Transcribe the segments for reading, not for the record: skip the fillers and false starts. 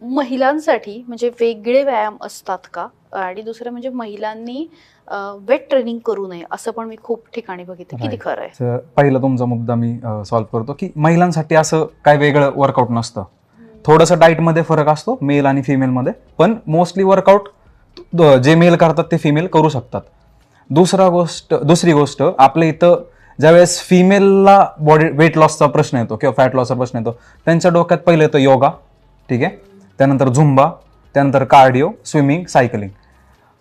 महिलांसाठी म्हणजे वेगळे व्यायाम असतात का? आणि दुसरं म्हणजे महिलांनी वेट ट्रेनिंग करू नये असं पण मी खूप ठिकाणी बघितलं. किती खरं आहे? पहिला तुमचा मुद्दा मी सॉल्व्ह करतो की महिलांसाठी असं काय वेगळं वर्कआउट नसतं. थोडंसं डाएटमध्ये फरक असतो मेल आणि फिमेलमध्ये, पण मोस्टली वर्कआउट जे मेल करतात ते फिमेल करू शकतात. दुसरी गोष्ट आपल्या इथं ज्यावेळेस फिमेलला बॉडी वेट लॉसचा प्रश्न येतो किंवा फॅट लॉसचा प्रश्न येतो, त्यांच्या डोक्यात पहिलं येतं योगा, ठीक आहे, त्यानंतर झुंबा, त्यानंतर कार्डिओ, स्विमिंग, सायकलिंग.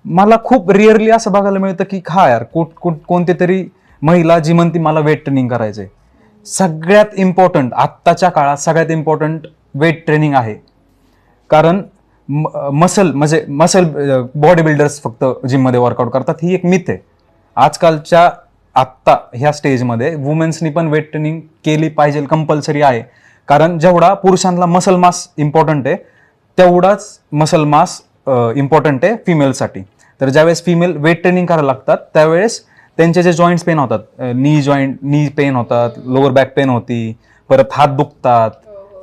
मला खूप रिअरली असं बघायला मिळतं की यार कोणती तरी महिला जी म्हणते मला वेट ट्रेनिंग करायचंय. सगळ्यात इम्पॉर्टंट आत्ताच्या काळात सगळ्यात इम्पॉर्टंट वेट ट्रेनिंग आहे. कारण मसल बॉडी बिल्डर्स फक्त जिममध्ये वर्कआउट करतात ही एक मिथ आहे. आजकालच्या आत्ता ह्या स्टेजमध्ये वुमेन्सनी पण वेट ट्रेनिंग केली पाहिजे, कंपल्सरी आहे. कारण जेवढा पुरुषांना मसल मास इम्पॉर्टंट आहे तेवढाच मसल मास इम्पॉर्टंट आहे फिमेलसाठी. तर ज्यावेळेस फिमेल वेट ट्रेनिंग करायला लागतात त्यावेळेस त्यांचे जे जॉईंट्स पेन होतात, नी पेन होतात, लोअर बॅक पेन होती, परत हात दुखतात.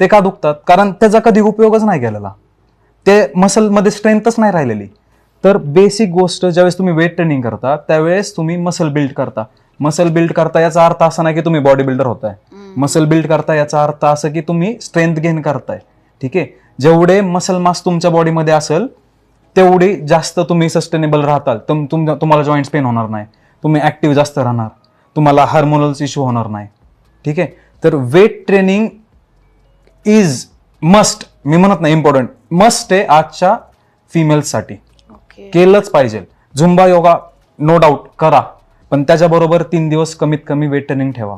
ते का दुखतात? कारण त्याचा कधी उपयोगच नाही केलेला, ते मसलमध्ये स्ट्रेंथच नाही राहिलेली. तर बेसिक गोष्ट ज्यावेळेस तुम्ही वेट ट्रेनिंग करता त्यावेळेस तुम्ही मसल बिल्ड करता. मसल बिल्ड करता याचा अर्थ असा नाही की तुम्ही बॉडी बिल्डर होताय. मसल बिल्ड करता याचा अर्थ असं की तुम्ही स्ट्रेंथ गेन करताय, ठीक आहे. जेवढे मसल मास तुमच्या बॉडीमध्ये असेल तेवढी जास्त तुम्ही सस्टेनेबल राहताल. तुम्हाला जॉईंट्स पेन होणार नाही, तुम्ही ऍक्टिव्ह जास्त राहणार, तुम्हाला हार्मोनल्स इश्यू होणार नाही, ठीक आहे. तर वेट ट्रेनिंग इज मस्ट, मी म्हणत नाही इम्पॉर्टंट, मस्ट आहे आजच्या फिमेल्ससाठी. केलंच पाहिजे. झुंबा योगा नो डाऊट करा, पण त्याच्याबरोबर 3 दिवस कमीत कमी वेट ट्रेनिंग ठेवा.